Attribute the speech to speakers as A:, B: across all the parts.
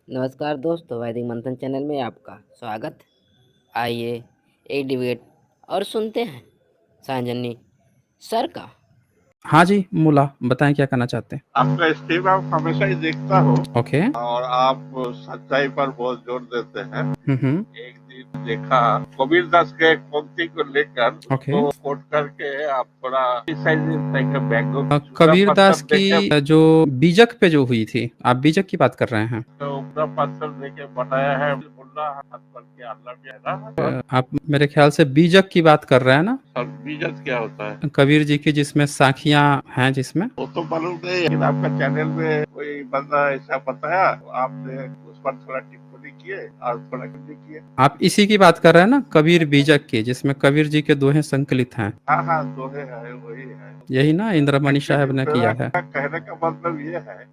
A: नमस्कार दोस्तों, वैदिक मंथन चैनल में आपका स्वागत। आइए एक डिबेट और सुनते हैं सांजनी सर का।
B: हाँ जी, मुला बताएं क्या करना चाहते हैं।
C: आपका स्ट्रीम आप हमेशा ही देखता हो
B: ओके।
C: और आप सच्चाई पर बहुत जोर देते हैं।
B: हम्म।
C: एक दिन देखा कबीर दास के एक पंक्ति को लेकर
B: ओके।
C: उसको कोट करके आप थोड़ा
B: कबीर दास की
C: देके
B: जो बीजक पे जो हुई थी, आप बीजक की बात कर रहे हैं।
C: तो पूरा पत्थर देके बनाया है मुल्ला हाथ करके अल्लाह भी है ना।
B: आप मेरे ख्याल से बीजक की बात कर रहे हैं ना।
C: और बीजक क्या होता है?
B: कबीर जी की जिसमें साखियां हैं, जिसमें
C: वो तो मालूम नहीं, लेकिन आपका चैनल में कोई बंदा ऐसा बताया तो आपने उस पर थोड़ा टिप्पणी किए और थोड़ा टिप्पणी किए।
B: आप इसी की बात कर रहे हैं ना, कबीर बीजक की, जिसमें कबीर जी के दोहे संकलित हैं।
C: हाँ हाँ, दोहे है वही है।
B: यही ना इंद्रमणि साहब ने किया है।
C: मेरा कहने का मतलब ये है,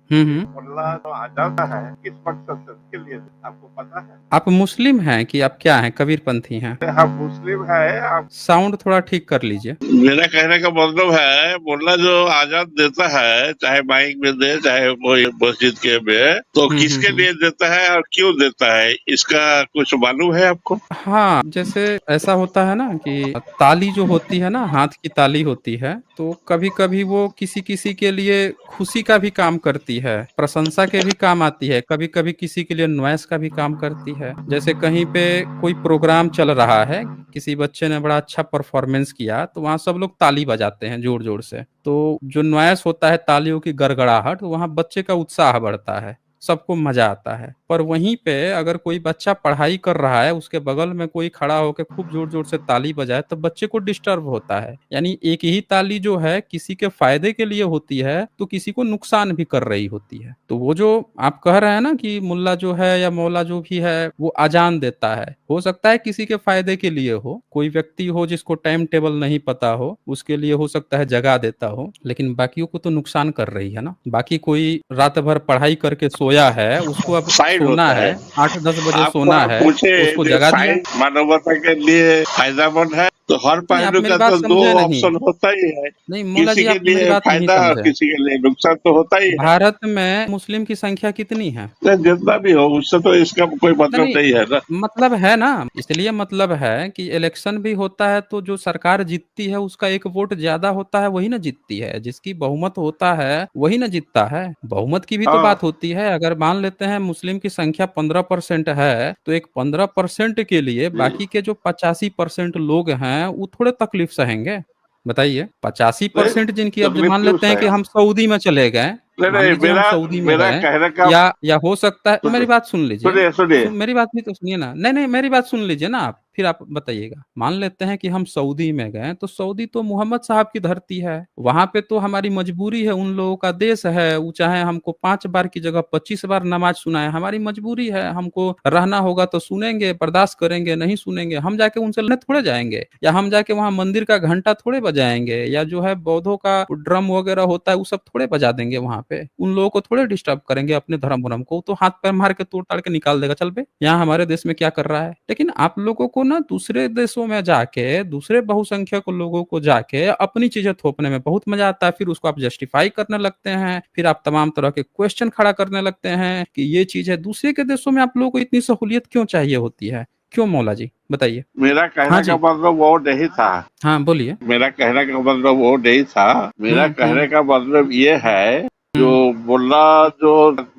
C: मुल्ला जो आ जाता है किस मकसद से, उसके लिए आपको पता है?
B: आप मुस्लिम हैं कि आप क्या हैं, कबीरपंथी हैं?
C: हम मुस्लिम है। आप
B: साउंड थोड़ा ठीक कर लीजिए।
C: मेरा कहने का मतलब है, मुल्ला जो आजाद देता है, चाहे माइक में दे चाहे कोई मस्जिद के में, तो किसके लिए देता है और क्यों देता है, इसका कुछ मालूम है आपको?
B: हाँ, जैसे ऐसा होता है ना कि ताली जो होती है ना, हाथ की ताली होती है, तो कभी कभी वो किसी किसी के लिए खुशी का भी काम करती है, प्रशंसा के भी काम आती है, कभी कभी किसी के लिए नॉइस का भी काम करती है। जैसे कहीं पे कोई प्रोग्राम चल रहा है, किसी बच्चे ने बड़ा अच्छा परफॉर्मेंस किया, तो वहाँ सब लोग ताली बजाते हैं जोर जोर से, तो जो नॉइस होता है तालियों की गड़गड़ाहट, तो वहाँ बच्चे का उत्साह बढ़ता है, सबको मजा आता है। पर वहीं पे अगर कोई बच्चा पढ़ाई कर रहा है, उसके बगल में कोई खड़ा होकर खूब जोर जोर से ताली बजाए, तो बच्चे को डिस्टर्ब होता है। यानी एक ही ताली जो है किसी के फायदे के लिए होती है, तो किसी को नुकसान भी कर रही होती है। तो वो जो आप कह रहे हैं ना कि मुल्ला जो है या मौला जो भी है वो अजान देता है, हो सकता है किसी के फायदे के लिए हो, कोई व्यक्ति हो जिसको टाइम टेबल नहीं पता हो, उसके लिए हो सकता है जगा देता हो, लेकिन बाकियों को तो नुकसान कर रही है ना। बाकी कोई रात भर पढ़ाई करके सोया है, उसको अब
C: साइड
B: सोना
C: होता
B: है,
C: है।
B: 8-10 बजे
C: आपको
B: सोना
C: आप
B: है,
C: पूछे
B: उसको
C: जो
B: जगा दिया।
C: साइड मानवता के लिए फायदेमंद है, तो हर
B: नहीं, आप
C: पहलू
B: मेरी
C: का
B: बात
C: तो दो
B: समझे नहीं।
C: ऑप्शन होता ही है।
B: नहीं मौला
C: किसी
B: जी,
C: के
B: आप मेरी
C: लिए
B: बात नहीं
C: फायदा और
B: समझे।
C: किसी के लिए नुकसान तो होता ही है।
B: भारत में मुस्लिम की संख्या कितनी है?
C: तो जितना भी हो उससे तो इसका कोई मतलब
B: नहीं,
C: नहीं है ना।
B: मतलब है ना, इसलिए मतलब है कि इलेक्शन भी होता है, तो जो सरकार जीतती है उसका एक वोट ज्यादा होता है, वही ना जीतती है, जिसकी बहुमत होता है वही ना जीतता है। बहुमत की भी तो
C: हाँ,
B: बात होती है। अगर मान लेते हैं मुस्लिम की संख्या 15% है, तो एक 15% के लिए बाकी के जो 85% लोग हैं वो थोड़े तकलीफ सहेंगे? बताइए, 85% जिनकी, अब
C: तकलीफ
B: मान
C: क्यों
B: लेते हैं कि
C: सहे?
B: हम सऊदी में चले गए,
C: नहीं
B: मान
C: नहीं,
B: लीजिए हम
C: मेरा
B: सऊदी में
C: मेरा
B: गए,
C: कहने का,
B: या हो सकता है, मेरी
C: सुनिए
B: बात सुन लीजिए।
C: सुनिए सुनिए।
B: मेरी बात भी तो सुनिए ना। नहीं नहीं, मेरी बात सुन लीजिए ना, आप फिर आप बताइएगा। मान लेते हैं कि हम सऊदी में गए, तो सऊदी तो मोहम्मद साहब की धरती है, वहां पे तो हमारी मजबूरी है, उन लोगों का देश है, वो चाहे हमको 5 बार की जगह 25 बार नमाज सुनाए, हमारी मजबूरी है, हमको रहना होगा तो सुनेंगे, बर्दाश्त करेंगे, नहीं सुनेंगे हम जाके उनसे लड़ने थोड़े जाएंगे, या हम जाके वहां मंदिर का घंटा थोड़े बजाएंगे, या जो है बौद्धों का ड्रम वगैरह होता है वो सब थोड़े बजा देंगे वहां पे, उन लोगों को थोड़े डिस्टर्ब करेंगे अपने धर्म भरम को, तो हाथ पैर मार के तोड़ ताड़ के निकाल देगा, चल बे यहाँ हमारे देश में क्या कर रहा है। लेकिन आप लोगों को ना दूसरे देशों में जाके, दूसरे बहुसंख्यक लोगों को जाके अपनी चीजें थोपने में बहुत मजा आता है, फिर उसको आप जस्टिफाई करने लगते हैं, फिर आप तमाम तरह के क्वेश्चन खड़ा करने लगते हैं कि ये चीज है। दूसरे के देशों में आप लोगों को इतनी सहूलियत क्यों चाहिए होती है, क्यों मौला जी, बताइए।
C: मेरा
B: हाँ
C: कहने का
B: जी।
C: मतलब वो नहीं था।
B: हाँ बोलिए।
C: मेरा कहने का मतलब वो नहीं था। मेरा
B: हम्म।
C: कहने का मतलब ये है, जो
B: हम्म।
C: मुल्ला जो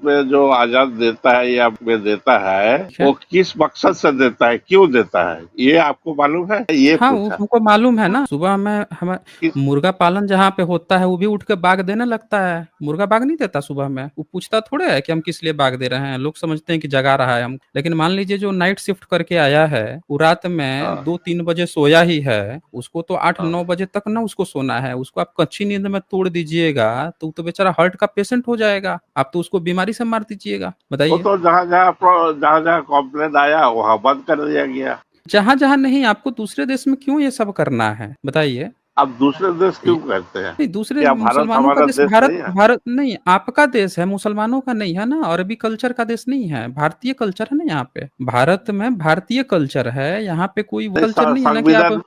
C: में जो आजाद देता है या में देता है,
B: ठीक
C: वो
B: है।
C: किस मकसद से देता है, क्यों देता है, ये आपको मालूम है? ये
B: हाँ, वो
C: पूछा।
B: हमको मालूम है ना। सुबह में हम
C: किस
B: मुर्गा पालन जहाँ पे होता है, वो भी उठ के बाग देने लगता है। मुर्गा बाग नहीं देता सुबह में, वो पूछता थोड़े है कि हम किस लिए बाग दे रहे हैं, लोग समझते हैं कि जगा रहा है हम। लेकिन मान लीजिए जो नाइट शिफ्ट करके आया है, वो रात में
C: हाँ,
B: 2-3 बजे सोया ही है, उसको तो आठ
C: हाँ।
B: नौ बजे तक ना उसको सोना है, उसको आप कच्ची नींद में तोड़ दीजिएगा तो वो तो बेचारा हार्ट का पेशेंट हो जाएगा, आप तो उसको बीमारी से मार दीजिएगा।
C: वो
B: बताइए।
C: तो जहाँ जहाँ कॉम्प्लेन आया वहां बंद कर दिया गया।
B: जहां जहां नहीं, आपको दूसरे देश में क्यों ये सब करना है, बताइए।
C: आप दूसरे देश क्यों कहते हैं?
B: नहीं, दूसरे
C: क्या भारत
B: मुसलमानों का
C: हमारा
B: देश,
C: देश
B: भारत
C: नहीं है?
B: भारत नहीं, आपका देश है, मुसलमानों का नहीं है ना, अरबी कल्चर का देश नहीं है, भारतीय कल्चर है ना यहाँ पे। भारत में भारतीय कल्चर है, यहाँ पे कोई वो
C: नहीं,
B: कल्चर नहीं है ना कि आप।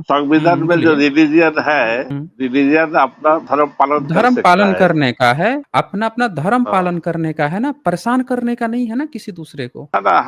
C: संविधान में जो
B: बोलिए।
C: रिलीजियन है,
B: हम्म।
C: रिलीजियन अपना धर्म पालन कर
B: धर्म
C: सकता
B: पालन
C: है।
B: करने का है, अपना अपना धर्म
C: हाँ।
B: पालन करने का है ना, परेशान करने का नहीं है ना किसी दूसरे को।
C: है ना,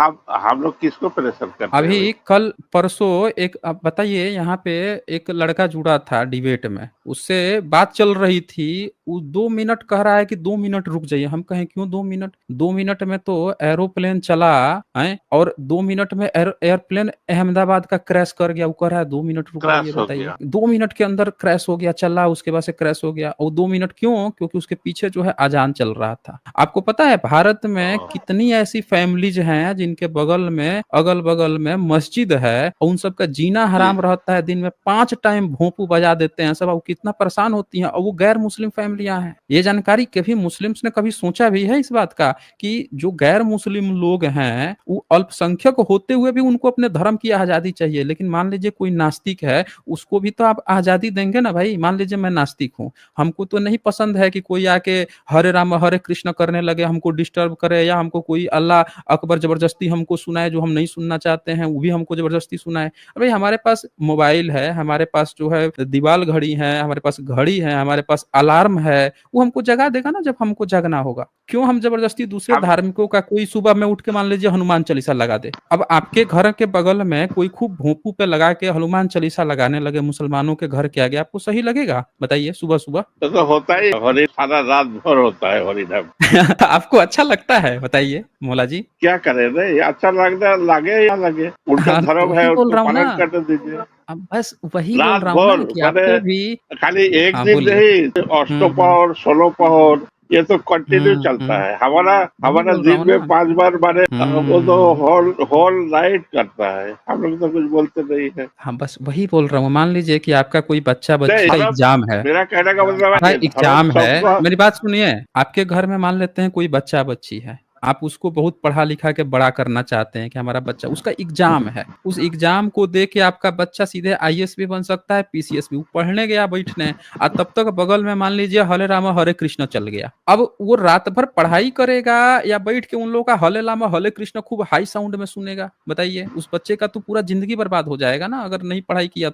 C: हम लोग किसको परेशान करते हैं भाई?
B: अभी कल परसों एक, अब बताइए, यहाँ पे एक लड़का जुड़ा था डिबेट में, उससे बात चल रही थी, वो 2 मिनट कह रहा है कि 2 मिनट रुक जाइए। हम कहें क्यों 2 मिनट? 2 मिनट में तो एरोप्लेन चला है, और 2 मिनट में एयरप्लेन अहमदाबाद का क्रैश कर गया, वो कह रहा है 2 मिनट रुक जाइए।
C: क्रैश हो
B: बताइए,
C: गया।
B: 2 मिनट के अंदर क्रैश हो गया, चला उसके बाद से क्रैश हो गया। और 2 मिनट क्यों? क्योंकि उसके पीछे जो है अजान चल रहा था। आपको पता है भारत में
C: हाँ।
B: कितनी ऐसी फैमिलीज हैं जिनके बगल में, अगल बगल में मस्जिद है, और उन सबका जीना हराम रहता है, दिन में 5 टाइम भोंपू बजा देते हैं सब, वो कितना परेशान होती हैं, और वो गैर मुस्लिम फैमिलियां हैं। ये जानकारी कभी मुस्लिम्स ने कभी सोचा भी है इस बात का कि जो गैर मुस्लिम लोग हैं वो अल्पसंख्यक होते हुए भी उनको अपने धर्म की आजादी चाहिए? लेकिन मान लीजिए कोई नास्तिक है, उसको भी तो आप आजादी देंगे ना भाई। मान लीजिए मैं नास्तिक हूँ, हमको तो नहीं पसंद है कि कोई आके हरे राम हरे कृष्ण करने लगे, हमको डिस्टर्ब करे, या हमको कोई अल्लाह अकबर जबरदस्ती हमको सुनाए जो हम नहीं सुनना चाहते हैं, वो भी हमको जबरदस्ती सुनाए। अरे हमारे पास मोबाइल है, हमारे पास जो है दीवाल घड़ी है, हमारे पास घड़ी है, हमारे पास अलार्म है, वो हमको जगा देगा ना जब हमको जगना होगा। क्यों हम जबरदस्ती दूसरे
C: हम
B: धार्मिकों का, कोई सुबह में उठ के मान लीजिए हनुमान चालीसा लगा दे, अब आपके घर के बगल में कोई खूब भोंपू पे लगा के हनुमान चालीसा लगाने लगे मुसलमानों के घर के आगे, आपको सही लगेगा? बताइए, सुबह सुबह।
C: तो होता ही हरि सारा रात भर होता है हरि नाम।
B: आपको अच्छा लगता है? बताइए मौला जी।
C: क्या करे रे, अच्छा लगता लगे या लगे, उनका
B: हाँ, तो
C: धर्म है,
B: वही बोल
C: उसको
B: रहा हूँ ना,
C: पालन करने दीजिए।
B: अब बस वही बोल
C: रात
B: रहा हूँ
C: भर
B: ना कि
C: मैंने
B: आपको भी।
C: खाली एक
B: हाँ,
C: दिन
B: बोलिए।
C: नहीं, अष्टपहर 16 पहर ये तो कंटिन्यू चलता है। हमारा
B: वही
C: हमारा
B: बोल रहा
C: दिन
B: हूँ
C: में
B: ना।
C: 5 बार माने वो तो
B: हम्म।
C: होल होल नाइट करता है। हम लोग तो कुछ बोलते नहीं है।
B: हाँ, बस वही बोल रहा हूँ। मान लीजिए कि आपका कोई बच्चा
C: नहीं,
B: बच्ची का
C: धर्म,
B: एग्जाम है,
C: मेरा कहने का मतलब
B: आपका
C: है कि धर्म
B: एग्जाम है,
C: सबका।
B: मेरी बात सुनिए। आपके घर में मान लेते हैं कोई बच्चा बच्ची है, आप उसको बहुत पढ़ा लिखा के बड़ा करना चाहते हैं कि हमारा बच्चा, उसका एग्जाम है, उस एग्जाम को दे के आपका बच्चा सीधे आईएएस भी बन सकता है, पीसीएस भी। वो पढ़ने गया बैठने, और तब तक बगल में मान लीजिए हरे रामा हरे कृष्ण चल गया। अब वो रात भर पढ़ाई करेगा या बैठ के उन लोगों का हरे रामा हरे कृष्ण खूब हाई साउंड में सुनेगा? बताइए, उस बच्चे का तो पूरा जिंदगी बर्बाद हो जाएगा ना, अगर नहीं पढ़ाई किया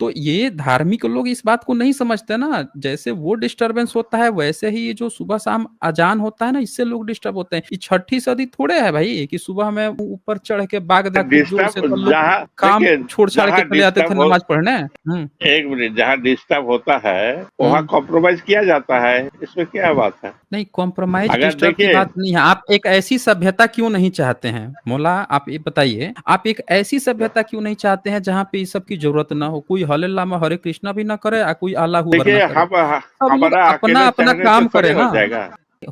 B: तो ये धार्मिक लोग इस बात को नहीं समझते ना। जैसे वो डिस्टरबेंस होता है, वैसे ही ये जो सुबह शाम अजान होता है ना, इससे लोग डिस्टर्ब होते हैं। ये छठी सदी थोड़े है भाई कि सुबह में ऊपर चढ़ के बागदा खूब जोर से, तो
C: डिस्टर्ब
B: लोग
C: जहाँ,
B: काम
C: देखिए,
B: छोड़ छाड़ के
C: जहाँ
B: चले आते थे
C: डिस्टर्ब हो,
B: नमाज पढ़ने।
C: एक मिनट, जहाँ डिस्टर्ब होता है वहाँ
B: हम्म।
C: कॉम्प्रोमाइज किया जाता है, इसमें क्या बात है?
B: नहीं, कॉम्प्रोमाइज
C: अगर
B: डिस्टर्ब की
C: देखिए,
B: बात नहीं है। आप एक ऐसी सभ्यता क्यों नहीं चाहते हैं मोला? आप ये बताइए, आप एक ऐसी सभ्यता क्यों नहीं चाहते हैं जहाँ पे इस सब की जरूरत ना हो? कोई हरे रामा हरे कृष्णा भी ना करे, और कोई अल्लाह अकबर ना
C: देखिए,
B: करे,
C: हम
B: सब लोग
C: हमारा
B: अपना
C: अकेले
B: अपना
C: चाहने से
B: काम
C: थोड़ी
B: करे
C: हो
B: ना।
C: जाएगा।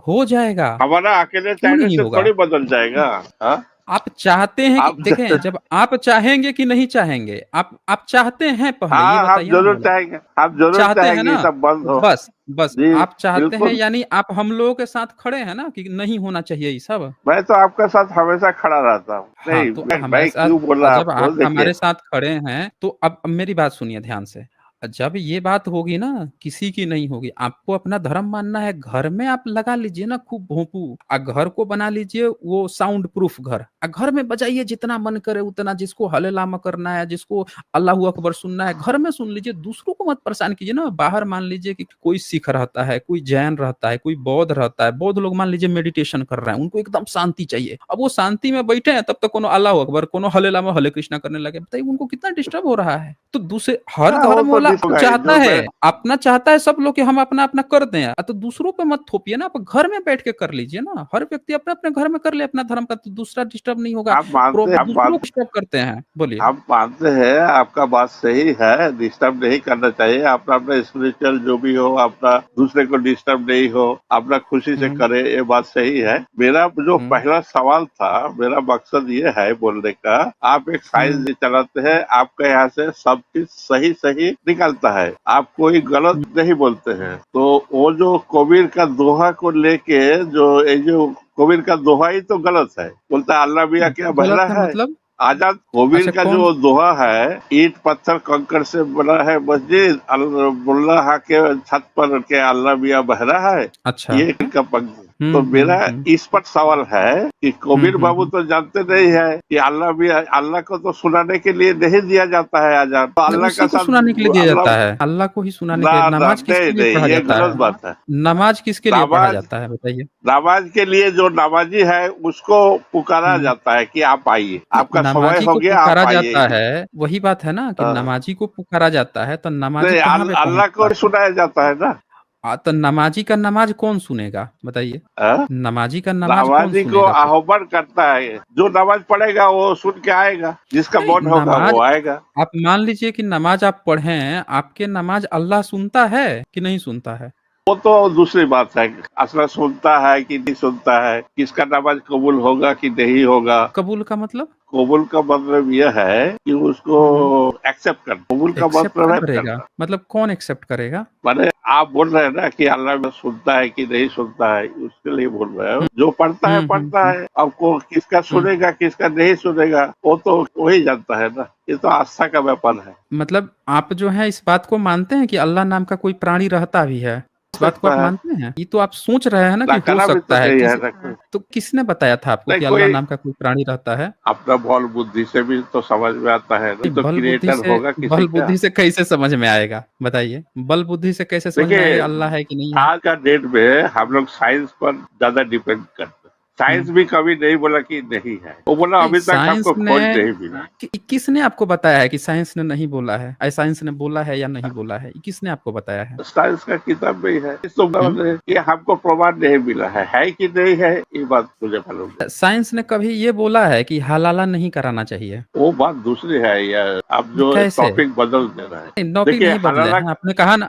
B: हो जाएगा,
C: हमारा अकेले
B: क्यों
C: चाहने
B: नहीं
C: से
B: होगा?
C: थोड़ी बदल जाएगा। हाँ,
B: आप चाहते हैं कि
C: आप
B: देखें, जब आप चाहेंगे कि नहीं चाहेंगे, आप चाहते हैं, पहले ये
C: हाँ, हम
B: बताइए ना
C: जरूर
B: मोला।
C: चाहेंगे, हम जरूर
B: चाहते हैं
C: चाहेंगे
B: ना?
C: ये सब बंद हो।
B: बस बस
C: जी,
B: आप चाहते हैं,
C: बिल्कुल।
B: यानी आप हम लोगों के साथ खड़े हैं ना कि नहीं होना चाहिए ये सब।
C: मैं तो आपका साथ हमेशा खड़ा रहता हूँ।
B: हाँ,
C: नहीं,
B: तो
C: मैं
B: हमारे साथ,
C: क्यों बोला
B: जब
C: आपको,
B: आप
C: देखिए।
B: हमारे साथ खड़े हैं तो अब मेरी बात सुनिए ध्यान से। जब ये बात होगी ना, किसी की नहीं होगी, आपको अपना धर्म मानना है, घर में आप लगा लीजिए ना खूब भोंपू, और घर को बना लीजिए वो साउंड प्रूफ घर, और घर में बजाइए जितना मन करे उतना, जिसको हले लामा करना है, जिसको अल्लाह अकबर सुनना है, घर में सुन लीजिए, दूसरों को मत परेशान कीजिए ना। बाहर मान लीजिए कि कोई सिख रहता है, कोई जैन रहता है, कोई बौद्ध रहता है, बौद्ध लोग मान लीजिए मेडिटेशन कर रहे हैं, उनको एकदम शांति चाहिए। अब वो शांति में बैठे हैं, तब तक कोनो अल्लाह अकबर, कोनो हले लामा हले कृष्णा करने लगे, बताइए उनको कितना डिस्टर्ब हो रहा है। तो दूसरे हर
C: हाँ, वो
B: धर्म
C: तो
B: वाला
C: होगा ही,
B: चाहता
C: जो
B: है,
C: मैं।
B: अपना चाहता है सब लोग कि हम अपना अपना कर दें, तो दूसरों पे मत थोपिए ना, आप घर में बैठ के कर लीजिए ना। हर व्यक्ति अपने अपने घर में कर ले अपना धर्म का, तो दूसरा डिस्टर्ब नहीं होगा।
C: आप मानते हैं,
B: दूसरों को डिस्टर्ब करते हैं, बोलिए।
C: आप मानते हैं, आपका बात सही है, डिस्टर्ब नहीं करना चाहिए। अपना अपना स्पिरिचुअल जो भी हो, अपना दूसरे को डिस्टर्ब नहीं हो, अपना खुशी से
B: हम्म।
C: करे, ये बात सही है। मेरा जो
B: हम्म।
C: पहला सवाल था, मेरा मकसद ये है बोलने का, आप एक
B: हम्म।
C: साइंस चलाते हैं, आपके यहाँ से सब चीज सही सही निकलता है, आप कोई गलत नहीं बोलते हैं। तो वो जो कबीर का दोहा को लेके, जो ये जो कबीर का दोहा ही तो गलत है, बोलता है अल्लाह मियाँ क्या
B: गलत
C: बहरा
B: है
C: है,
B: मतलब?
C: आजाद कबीर
B: अच्छा
C: का
B: कौन
C: जो दोहा है, ईंट पत्थर कंकड़ से बना है मस्जिद, मुल्ला के छत पर के अल्लाह मियां बह रहा है,
B: अच्छा
C: ये का पंक्ति। तो मेरा इस पर सवाल है कि कबीर बाबू तो जानते नहीं है कि अल्लाह को तो सुनाने के लिए नहीं दिया जाता है आजाद, तो
B: नहीं,
C: अल्लाह
B: उसी
C: का
B: को
C: साथ
B: सुनाने के लिए दिया
C: अल्लाह
B: जाता है, अल्लाह को ही सुनाने के
C: ना
B: लिए।
C: ना
B: नमाज किसके
C: नहीं
B: लिए
C: नहीं,
B: पढ़ा
C: ये
B: जाता
C: गलत
B: है?
C: बात है।
B: नमाज किसके लिए पढ़ा
C: नमाज
B: जाता है बताइए?
C: नमाज के लिए जो नमाजी है उसको पुकारा
B: हम्म
C: जाता है कि आप आइए, आपका समय
B: नमाजी
C: हो
B: को
C: गया,
B: पुकारा
C: आप आइए।
B: जाता है, वही बात है ना कि
C: हाँ।
B: नमाजी को पुकारा जाता है, तो नमाजी
C: नहीं,
B: कहाँ पे
C: अल्लाह
B: पहुंचता
C: को
B: है?
C: सुनाया जाता है ना।
B: तो नमाजी का नमाज कौन सुनेगा बताइए?
C: हाँ?
B: नमाजी का नमाज कौन
C: नमाजी को
B: सुनेगा फिर?
C: आह्वान करता है, जो नमाज पढ़ेगा वो सुन के आएगा, जिसका
B: नहीं,
C: मन होगा
B: नमाज
C: वो आएगा।
B: आप मान लीजिए कि नमाज आप पढ़ें, आपके नमाज अल्लाह सुनता है कि नहीं सुनता है?
C: वो तो दूसरी बात है, असला सुनता है कि नहीं सुनता है, किसका नमाज कबूल होगा कि नहीं होगा।
B: कबूल का मतलब?
C: कबूल का मतलब यह है कि उसको एक्सेप्ट कर, कबूल का
B: एक्सेप्ट
C: मतलब है
B: करेगा
C: करना।
B: मतलब कौन एक्सेप्ट करेगा?
C: माने आप बोल रहे हैं ना कि अल्लाह में सुनता है कि नहीं सुनता है, उसके लिए बोल रहे हो। जो पढ़ता है, अब को किसका
B: हम्म।
C: सुनेगा किसका नहीं सुनेगा वो तो वही जानता है ना, ये तो आस्था का व्यापार है।
B: मतलब आप जो है इस बात को मानते हैं कि अल्लाह नाम का कोई प्राणी रहता भी है? इस बात को
C: सकता
B: आप
C: है,
B: मानते हैं? ये तो आप सोच रहे हैं ना
C: ना
B: कि हो
C: करा भी तो
B: सकता है।
C: नहीं है
B: किस
C: ना कोई।
B: तो किसने बताया था आपको
C: नहीं
B: कि अल्लाह
C: कोई
B: नाम का कोई प्राणी रहता है?
C: अपना बल बुद्धि से भी तो समझ में आता है ना,
B: नहीं,
C: तो क्रिएटर होगा किसी
B: बल
C: का।
B: बुद्धि से कैसे समझ में आएगा बताइए? बल बुद्धि से कैसे समझ में
C: देखिए,
B: आएगा अल्लाह है कि नहीं है?
C: आज का डेट में हम लोग साइंस पर ज्यादा डिपेंड करते हैं। साइंस
B: हम्म।
C: भी कभी नहीं बोला कि नहीं है, वो बोला
B: नहीं,
C: अभी तक
B: साइंस
C: हमको
B: ने
C: खोज नहीं मिला।
B: किसने आपको बताया है कि साइंस ने नहीं बोला है? साइंस ने बोला है या नहीं बोला है, किसने आपको बताया है?
C: साइंस का किताब में ही है, इस तो
B: हम्म?
C: मतलब कि हमको प्रमाण नहीं मिला है कि नहीं है, ये बात मुझे मालूम नहीं।
B: साइंस ने कभी ये बोला है कि हलाला नहीं कराना चाहिए?
C: वो बात दूसरी है यार, आप जो
B: कैसे?
C: टॉपिक बदल दे रहे हैं।
B: नहीं, टॉपिक
C: देखिए
B: नहीं बदले
C: हलाला,
B: हैं।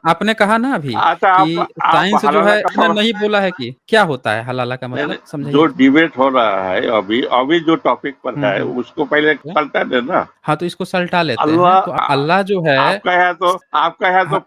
B: आपने कहा ना अभी
C: अच्छा
B: कि
C: आप
B: साइंस जो
C: हलाला
B: है
C: का
B: ने नहीं बोला है कि क्या होता है हलाला का
C: नहीं,
B: मतलब,
C: नहीं, जो
B: समझाइए तो।
C: डिबेट हो रहा है अभी अभी जो टॉपिक पर है
B: हम्म।
C: उसको पहले पलटा देना।
B: हाँ, तो इसको सल्टा लेते हैं। तो
C: अल्लाह
B: अल्लाह जो है,
C: आपका है तो
B: हाँ,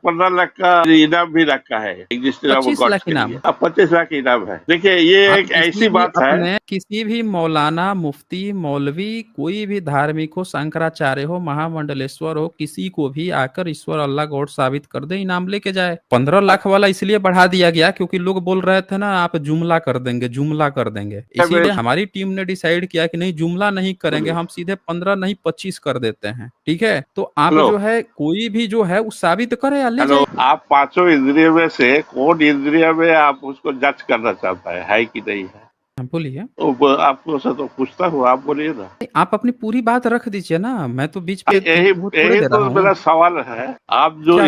C: 15 लाख का इनाम भी रखा है एग्जिस्टेंस ऑफ
B: 25
C: गॉड्स
B: लाख
C: के लिए।
B: इनाम।
C: अब 25 लाख इनाम है। देखिए ये
B: आप
C: एक ऐसी बात है।
B: किसी भी मौलाना, मुफ्ती, मौलवी, कोई भी धार्मिक हो, शंकराचार्य हो, महामंडलेश्वर हो, किसी को भी आकर ईश्वर अल्लाह गॉड साबित कर दे, इनाम लेके जाए। 15 लाख वाला इसलिए बढ़ा दिया गया क्योंकि लोग बोल रहे थे ना आप जुमला कर देंगे, जुमला कर देंगे। इसीलिए हमारी टीम ने डिसाइड किया कि नहीं, जुमला नहीं करेंगे, हम सीधे 15 नहीं 25 कर देते हैं। ठीक है, तो आप
C: हेलो
B: जो है कोई भी जो है वो साबित करे या ले
C: हेलो,
B: जाए।
C: आप पांचों इंद्रियों में से कौन इंद्रिय में आप उसको जज करना चाहता है कि नहीं है?
B: हाँ, बोलिए।
C: तो आपको से तो पूछता हूँ, आप बोलिए ना।
B: नहीं, आप अपनी पूरी बात रख दीजिए ना, मैं तो बीच पे
C: यही
B: वो थोड़े
C: यही
B: दे
C: तो
B: रहा
C: मेरा
B: हूँ।
C: सवाल है।
B: क्या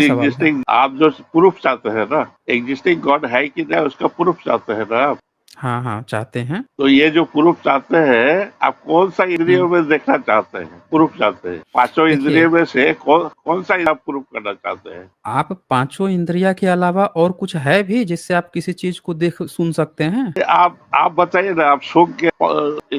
B: सवाल है?
C: आप जो प्रूफ चाहते हैं ना, एग्जिस्टिंग गॉड है कि नहीं उसका प्रूफ चाहते हैं ना आप।
B: हाँ हाँ, चाहते हैं।
C: तो ये जो प्रूफ चाहते हैं, आप कौन सा इंद्रियों में देखना चाहते हैं, प्रूफ चाहते हैं? पांचों
B: देखिए,
C: इंद्रियों में से कौन सा आप प्रूफ करना चाहते हैं?
B: आप पांचों इंद्रिया के अलावा और कुछ है भी जिससे आप किसी चीज को देख सुन सकते हैं?
C: आप बताइए ना, आप सूंघ के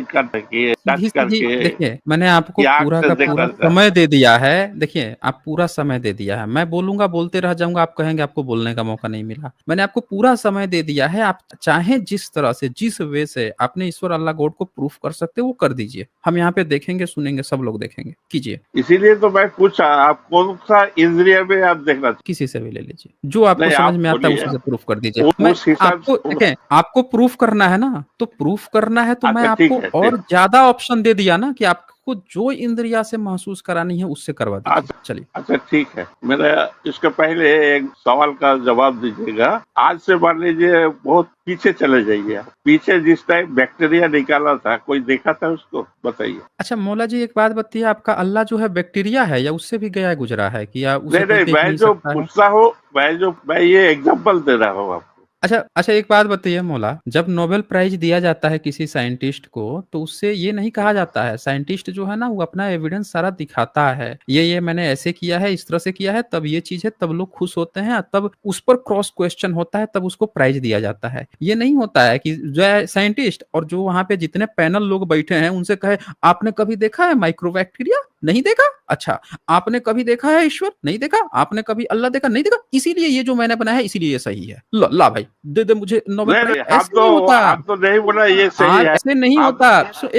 C: करके टच
B: सीधी सीधी
C: करके
B: देखिए, मैंने आपको
C: या आंख
B: पूरा
C: से
B: का
C: देखना
B: पूरा समय दे दिया है। देखिए, आप पूरा समय दे दिया है, मैं बोलूंगा बोलते रह जाऊंगा, आप कहेंगे आपको बोलने का मौका नहीं मिला। मैंने आपको पूरा समय दे दिया है, आप चाहे जिस तरह से, जिस वे से आपने ईश्वर अल्लाह गॉड को प्रूफ कर सकते हो वो कर दीजिए। हम यहाँ पे देखेंगे, सुनेंगे, सब लोग देखेंगे, कीजिए।
C: इसीलिए तो मैं पूछा, आप कौन सा इंद्रिय में आप देखना चाहते?
B: किसी से भी ले लीजिए, जो आपको
C: नहीं
B: समझ
C: आप
B: में आता है
C: बोलिए,
B: उसी से प्रूफ कर दीजिए। मैं
C: उस हिसाब
B: आपको
C: से।
B: देखें, आपको प्रूफ करना है ना, तो प्रूफ करना है तो मैं
C: अच्छा ठीक
B: आपको
C: है,
B: और
C: ठीक।
B: ज्यादा ऑप्शन दे दिया ना कि आपको जो इंद्रिया से महसूस करानी है उससे करवा दीजिए।
C: अच्छा
B: चलिए।
C: अच्छा ठीक है। मेरा इसके पहले एक सवाल का जवाब दीजिएगा। आज से मान लीजिए बहुत पीछे चले जाइए आप। पीछे जिस टाइम बैक्टीरिया निकाला था, कोई देखा था उसको? बताइए।
B: अच्छा मौला जी, एक बात बताइए, आपका अल्लाह जो है बैक्टीरिया है या उससे भी गया गुजरा है कि या उसे
C: नहीं
B: कोई
C: नहीं,
B: देख
C: मैं
B: नहीं
C: जो
B: सकता है?
C: पूछता हूँ, मैं ये एग्जांपल दे रहा हूँ आपको।
B: अच्छा अच्छा, एक बात बताइए मौला, जब नोबेल प्राइज दिया जाता है किसी साइंटिस्ट को, तो उससे ये नहीं कहा जाता है, साइंटिस्ट जो है ना वो अपना एविडेंस सारा दिखाता है, ये मैंने ऐसे किया है, इस तरह से किया है, तब ये चीज है, तब लोग खुश होते हैं, तब उस पर क्रॉस क्वेश्चन होता है, तब उसको प्राइज दिया जाता है। ये नहीं होता है कि जो है साइंटिस्ट और जो वहां पे जितने पैनल लोग बैठे हैं उनसे कहे आपने कभी देखा है माइक्रोबैक्टीरिया, नहीं देखा? अच्छा, आपने कभी देखा है ईश्वर? नहीं देखा? आपने कभी अल्लाह देखा? नहीं देखा? इसीलिए ये जो मैंने बनाया है इसीलिए ये सही है। ला भाई, दे दे मुझे नोबेल
C: नहीं
B: प्राइज़।
C: नहीं,
B: ऐसे नहीं होता।
C: हम तो नहीं बोला ये सही
B: हाँ,
C: है।
B: ऐसे नहीं
C: आप
B: होता।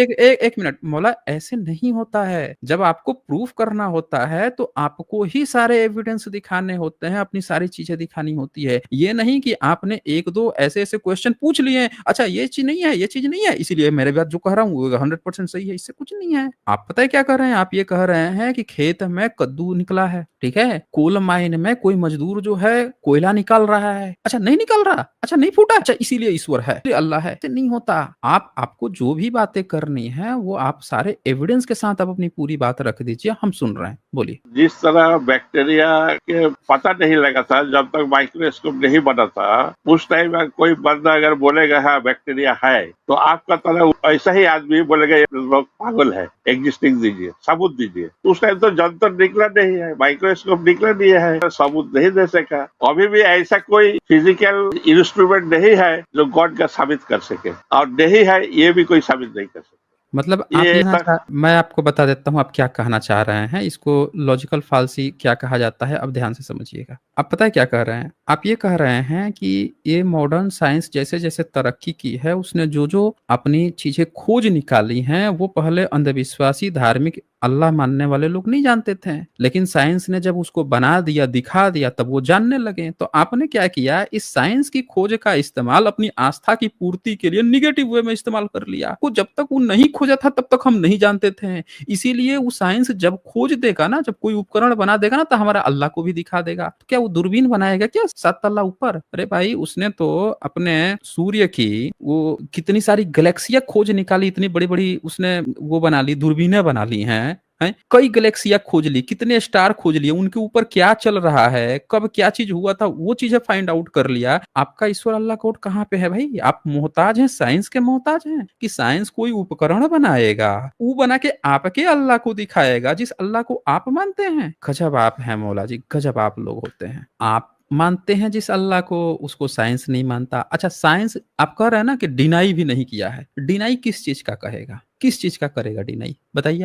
B: एक मिनट मौला, ऐसे नहीं होता है। जब आपको प्रूफ करना होता है तो आपको ही सारे एविडेंस दिखाने होते हैं, अपनी सारी चीजें दिखानी होती है। ये नहीं कि आपने एक दो ऐसे ऐसे क्वेश्चन पूछ लिए, अच्छा ये चीज नहीं है, ये चीज नहीं है, इसीलिए मेरे बात जो कह रहा हूँ वो 100% सही है। इससे कुछ नहीं है। आप पता है क्या कह रहे हैं? आप ये कह रहे हैं कि खेत में कद्दू निकला है, ठीक है, कोल माइन में कोई मजदूर जो है कोयला निकाल रहा है, अच्छा नहीं निकाल रहा, अच्छा नहीं फूटा, अच्छा इसीलिए ईश्वर है, इसलिए अल्लाह है। ऐसे नहीं होता। आपको जो भी बातें करनी है वो आप सारे एविडेंस के साथ आप अपनी पूरी बात रख दीजिए, हम सुन रहे हैं, बोलिए।
C: जिस तरह बैक्टीरिया के पता नहीं लगा था जब तक माइक्रोस्कोप नहीं बना था, उस टाइम में कोई बंदा अगर बोलेगा हाँ बैक्टीरिया है, तो आपका तरह ऐसा ही आदमी बोलेगा ये लोग पागल है, एग्जिस्टिंग दीजिए, सबूत दीजिए। उस टाइम तो जंतर निकला नहीं है, माइक्रोस्कोप निकला नहीं है, सबूत नहीं दे सका। अभी भी ऐसा कोई फिजिकल इंस्ट्रूमेंट नहीं है जो गॉड का साबित कर सके, और नहीं है ये भी कोई साबित नहीं कर सके।
B: मतलब आप
C: ये
B: यहाँ
C: तक
B: मैं आपको बता देता हूँ आप क्या कहना चाह रहे हैं। इसको लॉजिकल फालसी क्या कहा जाता है, अब ध्यान से समझिएगा। आप पता है क्या कह रहे हैं? आप ये कह रहे हैं कि ये मॉडर्न साइंस जैसे जैसे तरक्की की है, उसने जो जो अपनी चीजें खोज निकाली हैं वो पहले अंधविश्वासी धार्मिक अल्लाह मानने वाले लोग नहीं जानते थे, लेकिन साइंस ने जब उसको बना दिया, दिखा दिया, तब वो जानने लगे। तो आपने क्या किया, इस साइंस की खोज का इस्तेमाल अपनी आस्था की पूर्ति के लिए निगेटिव वे में इस्तेमाल कर लिया। वो जब तक वो नहीं खोजा था तब तक हम नहीं जानते थे। इसीलिए वो साइंस जब खोज देगा ना, जब कोई उपकरण बना देगा ना, तो हमारा अल्लाह को भी दिखा देगा। तो क्या वो दूरबीन बनाएगा क्या 7 तल्ला ऊपर? अरे भाई, उसने तो अपने सूर्य की वो कितनी सारी गैलेक्सियां खोज निकाली, इतनी बड़ी बड़ी उसने वो बना ली, दूरबीनें बना ली हैं। कई गैलेक्सियां खोज ली, कितने स्टार खोज लिए, उनके ऊपर क्या चल रहा है, कब क्या चीज हुआ था, वो चीजें फाइंड आउट कर लिया। आपका ईश्वर अल्लाह कोड कहाँ पे है भाई? आप मोहताज हैं, साइंस के मोहताज हैं कि साइंस कोई उपकरण बनाएगा, वो बना के आपके अल्लाह को दिखाएगा जिस अल्लाह को आप मानते हैं। गजब आप हैं मौला जी, गजब आप लोग होते हैं। आप मानते हैं जिस अल्लाह को, उसको साइंस नहीं मानता। अच्छा, साइंस आप कह रहे हैं ना कि डिनाई भी नहीं किया है। डिनाई किस चीज का कहेगा, किस चीज का करेगा डिनाई? बताइए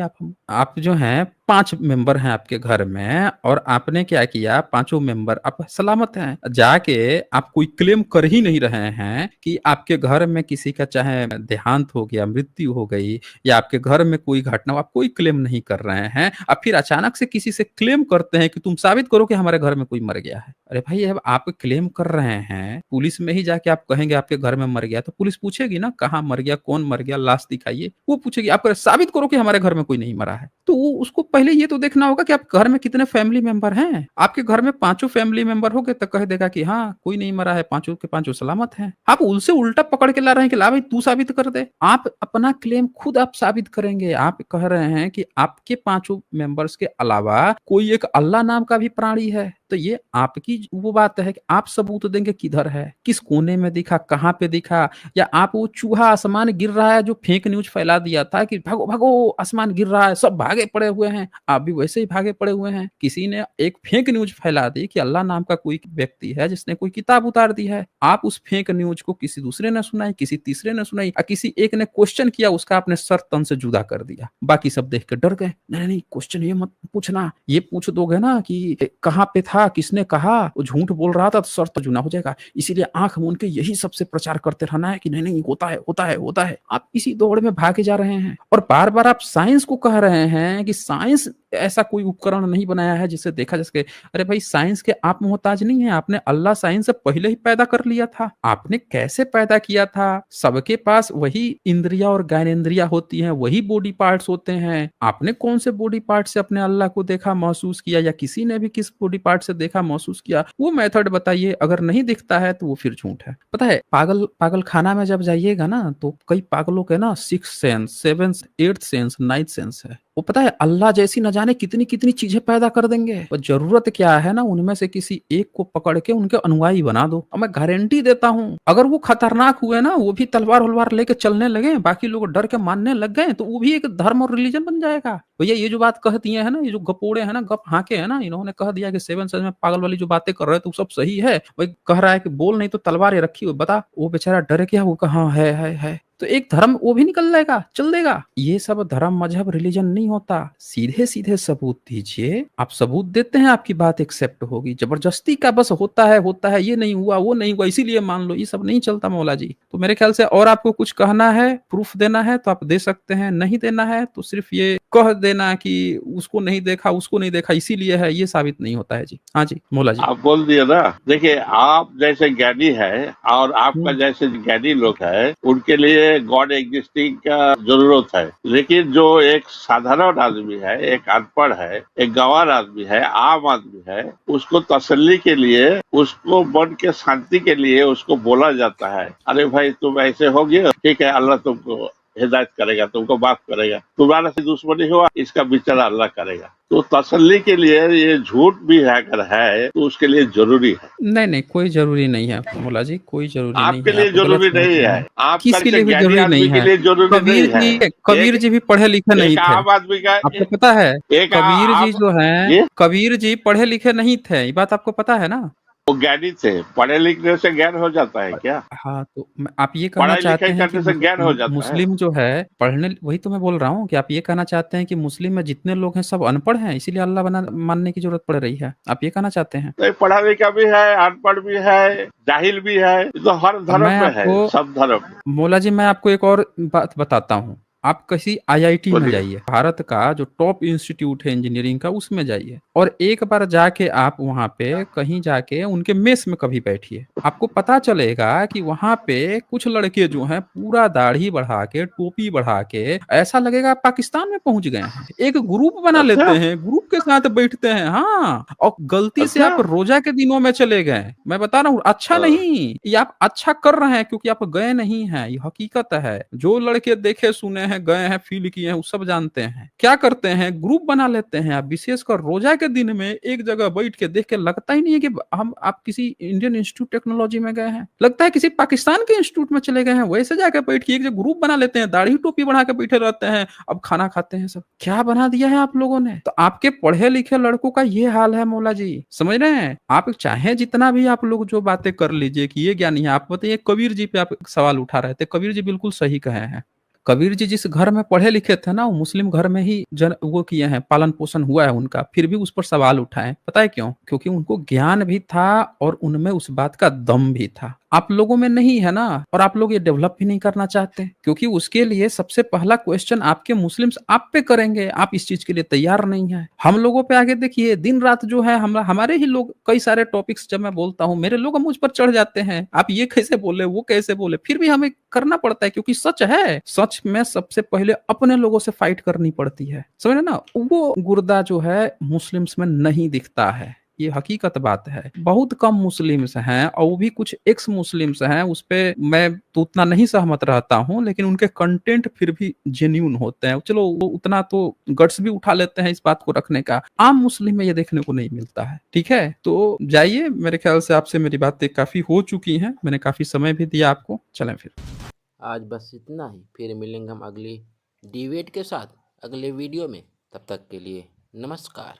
B: आप जो हैं 5 मेंबर हैं आपके घर में, और आपने क्या किया, पांचों मेंबर आप सलामत हैं, जाके आप कोई क्लेम कर ही नहीं रहे हैं कि आपके घर में किसी का चाहे देहांत हो गया, मृत्यु हो गई, या आपके घर में कोई घटना हो, आप कोई क्लेम नहीं कर रहे हैं। अब फिर अचानक से किसी से क्लेम करते हैं कि तुम साबित करो कि हमारे घर में कोई मर गया है। अरे भाई, अब आप क्लेम कर रहे हैं, पुलिस में ही जाके आप कहेंगे आपके घर में मर गया, तो पुलिस पूछेगी ना कहाँ मर गया, कौन मर गया, लाश दिखाइए। वो पूछेगी, आप साबित करो कि हमारे घर में कोई नहीं मरा है। तो उसको पहले ये तो देखना होगा कि आप घर में कितने फैमिली मेंबर हैं। आपके घर में 5 फैमिली मेंबर हो गए तो कह देगा कि हाँ कोई नहीं मरा है, 5 के 5 सलामत हैं। आप उनसे उल्टा पकड़ के ला रहे हैं कि ला भाई तू साबित कर दे। आप अपना क्लेम खुद आप साबित करेंगे। आप कह रहे हैं कि आपके 5 मेंबर्स के अलावा कोई एक अल्लाह नाम का भी प्राणी है, तो ये आपकी वो बात है कि आप सबूत देंगे किधर है, किस कोने में दिखा, कहाँ पे दिखा, या आप वो चूहा आसमान गिर रहा है जो फेक न्यूज फैला दिया था कि भागो भागो आसमान गिर रहा है, सब भागे पड़े हुए हैं, आप भी वैसे ही भागे पड़े हुए हैं। किसी ने एक फेक न्यूज फैला दी कि अल्लाह नाम का कोई व्यक्ति है जिसने कोई किताब उतार दी है, आप उस फेक न्यूज को किसी दूसरे ने सुनाई, किसी तीसरे ने सुनाई, और किसी एक ने क्वेश्चन किया, उसका आपने सर तन से जुदा कर दिया। बाकी सब देख के डर गए, नहीं नहीं क्वेश्चन ये मत पूछना, ये पूछ दोगे ना कि कहाँ पे था, किसने कहा, वो झूठ बोल रहा था, तो सर तो जुना हो जाएगा। इसीलिए आंख मूंद के यही सबसे प्रचार करते रहना है कि नहीं नहीं होता है होता है होता है। आप इसी दौड़ में भागे जा रहे हैं, और बार बार आप साइंस को कह रहे हैं कि साइंस ऐसा कोई उपकरण नहीं बनाया है जिससे देखा जा सके। अरे भाई, साइंस के आप मोहताज नहीं है, आपने अल्लाह साइंस से पहले ही पैदा कर लिया था। आपने कैसे पैदा किया था? सबके पास वही इंद्रिया और ज्ञानेंद्रिया होती हैं, वही बॉडी पार्ट्स होते हैं। आपने कौन से बॉडी पार्ट से अपने अल्लाह को देखा, महसूस किया, या किसी ने भी किस बॉडी पार्ट से देखा, महसूस किया? वो मेथड बताइए। अगर नहीं दिखता है तो वो फिर झूठ है। पता है, पागल खाना में जब जाइएगा ना, तो कई पागलों के ना 6 सेंस, 7 8 सेंस, 9 सेंस है। वो पता है अल्लाह जैसी न जाने कितनी कितनी चीजें पैदा कर देंगे। पर जरूरत क्या है ना, उनमें से किसी एक को पकड़ के उनके अनुयायी बना दो। और मैं गारंटी देता हूं, अगर वो खतरनाक हुए ना, वो भी तलवार वलवार लेके चलने लगे, बाकी लोग डर के मानने लग गए, तो वो भी एक धर्म और रिलीजन बन जाएगा। भैया, ये जो बात कहती है ना, ये जो गपोड़े है ना, गप हाके है ना, इन्होंने कह दिया कि 7 सेंस में पागल वाली जो बातें कर रहे थे वो सब सही है। वही कह रहा है कि बोल नहीं तो तलवार रखी हुई, बता वो बेचारा डर गया, वो कहा है। तो एक धर्म वो भी निकल जाएगा, चल देगा। ये सब धर्म मजहब रिलीजन नहीं होता। सीधे सीधे सबूत दीजिए, आप सबूत देते हैं आपकी बात एक्सेप्ट होगी। जबरदस्ती का बस होता है, ये नहीं हुआ वो नहीं हुआ इसीलिए मान लो, ये सब नहीं चलता मौला जी। तो मेरे ख्याल से और आपको कुछ कहना है, प्रूफ देना है तो आप दे सकते हैं, नहीं देना है तो सिर्फ ये कह देना कि उसको नहीं देखा इसीलिए है, ये साबित नहीं होता है जी। हाँ जी मौला जी।
C: आप बोल दिए ना। देखिए, आप जैसे ज्ञानी है और आपका
B: हम्म,
C: जैसे ज्ञानी लोग है, उनके लिए गॉड एग्जिस्टिंग का जरूरत है। लेकिन जो एक साधारण आदमी है, एक अनपढ़ है, एक गंवार आदमी है, आम आदमी है, उसको तसल्ली के लिए, उसको मन के शांति के लिए उसको बोला जाता है, अरे भाई तुम ऐसे हो गए, ठीक है, अल्लाह तुमको हिदायत करेगा, तुमको माफ करेगा, तुम्हारा से दुश्मनी हुआ इसका विचार अल्लाह करेगा। तो तसल्ली के लिए ये झूठ भी अगर है तो उसके लिए जरूरी है।
B: नहीं कोई जरूरी नहीं है मौला जी, कोई जरूरी नहीं
C: आपके
B: है,
C: लिए
B: आप गलत
C: जरूरी
B: समझ
C: नहीं
B: रहे
C: है,
B: हैं।
C: आप
B: किसके
C: जैसे
B: लिए भी
C: ज्ञानी
B: जरूरी
C: आदमी
B: नहीं
C: के
B: है।
C: लिए जरूरी नहीं है।
B: कबीर जी भी पढ़े लिखे नहीं
C: एक
B: थे।
C: आम आदमी का
B: आपको पता है
C: एक
B: कबीर जी
C: आप
B: जो हैं,
C: ये
B: कबीर जी पढ़े लिखे नहीं थे, ये बात आपको पता है ना।
C: वो ज्ञानी थे। पढ़े लिखने से ज्ञान हो जाता है क्या?
B: हाँ तो आप ये कहना
C: पढ़ाई
B: चाहते
C: लिखाई
B: हैं कि
C: करने से ज्ञान हो जाता है?
B: मुस्लिम जो है पढ़ने, वही तो मैं बोल रहा हूँ कि आप ये कहना चाहते हैं कि मुस्लिम में जितने लोग हैं सब अनपढ़ हैं, इसीलिए अल्लाह बना मानने की जरूरत पड़ रही है, आप ये कहना चाहते हैं।
C: तो पढ़ा लिखा भी है, अनपढ़ भी है, जाहिल भी है, ये तो हर
B: अब मैं
C: धर्म में है,
B: आपको
C: सब धर्म में।
B: मौला जी, मैं आपको एक और बात बताता हूँ। आप किसी आईआईटी में
C: बोलिए।
B: जाइए, भारत का जो टॉप इंस्टीट्यूट है इंजीनियरिंग का, उसमें जाइए और एक बार जाके आप वहां पे कहीं जाके उनके मेस में कभी बैठिए, आपको पता चलेगा कि वहां पे कुछ लड़के जो हैं पूरा दाढ़ी बढ़ा के, टोपी बढ़ा के, ऐसा लगेगा आप पाकिस्तान में पहुंच गए हैं। एक ग्रुप बना लेते
C: अच्छा
B: हैं, ग्रुप के साथ बैठते हैं। हाँ, और गलती से
C: अच्छा।
B: आप रोजा के दिनों में चले गए, मैं बता रहा हूँ, अच्छा
C: हाँ,
B: नहीं, ये आप अच्छा कर रहे हैं क्योंकि आप गए नहीं हैं, ये हकीकत है। जो लड़के देखे सुने हैं, गए हैं, फील किए हैं, वो सब जानते हैं। क्या करते हैं, ग्रुप बना लेते हैं। आप विशेषकर रोजा के दिन में एक जगह बैठ के देख के लगता ही नहीं है कि आप किसी इंडियन इंस्टीट्यूट टेक्नोलॉजी में गए हैं, लगता है किसी पाकिस्तान के इंस्टीट्यूट में चले गए हैं। वैसे जाके बैठ के एक जगह ग्रुप बना लेते हैं, दाढ़ी टोपी बढ़ा के बैठे रहते हैं, अब खाना खाते हैं। सब क्या बना दिया है आप लोगों ने। तो आपके पढ़े लिखे लड़कों का ये हाल है मौला जी, समझ रहे हैं। आप चाहे जितना भी आप लोग जो बातें कर लीजिए कि ये ज्ञानी है, आप बताइए कबीर जी पे आप सवाल उठा रहे थे, कबीर जी बिल्कुल सही कहे हैं। कबीर जी जिस घर में पढ़े लिखे थे ना, वो मुस्लिम घर में ही वो किए हैं, पालन पोषण हुआ है उनका, फिर भी उस पर सवाल उठाए। पता है क्यों? क्योंकि उनको ज्ञान भी था और उनमें उस बात का दम भी था। आप लोगों में नहीं है ना, और आप लोग ये डेवलप भी नहीं करना चाहते, क्योंकि उसके लिए सबसे पहला क्वेश्चन आपके मुस्लिम्स आप पे करेंगे। आप इस चीज के लिए तैयार नहीं है। हम लोगों पे आगे देखिए, दिन रात जो है हमारे ही लोग, कई सारे टॉपिक्स जब मैं बोलता हूँ मेरे लोग मुझ पर चढ़ जाते हैं, आप ये कैसे बोले, वो कैसे बोले, फिर भी हमें करना पड़ता है क्योंकि सच है। सच में सबसे पहले अपने लोगों से फाइट करनी पड़ती है, समझ रहे ना। वो गुर्दा जो है मुस्लिम्स में नहीं दिखता है, ये हकीकत बात है। बहुत कम मुस्लिम्स हैं, और वो भी कुछ एक्स मुस्लिम्स हैं, उस पे मैं तो उतना नहीं सहमत रहता हूं, लेकिन उनके कंटेंट फिर भी जेन्यून होते हैं। चलो वो उतना तो गट्स भी उठा लेते हैं इस बात को रखने का, आम मुस्लिम में ये देखने को नहीं मिलता है। ठीक है, तो जाइए, मेरे ख्याल से आपसे मेरी बातें काफी हो चुकी हैं, मैंने काफी समय भी दिया आपको। चलें फिर।
A: आज बस इतना ही, फिर मिलेंगे हम अगली डिबेट के साथ अगले वीडियो में। तब तक के लिए नमस्कार।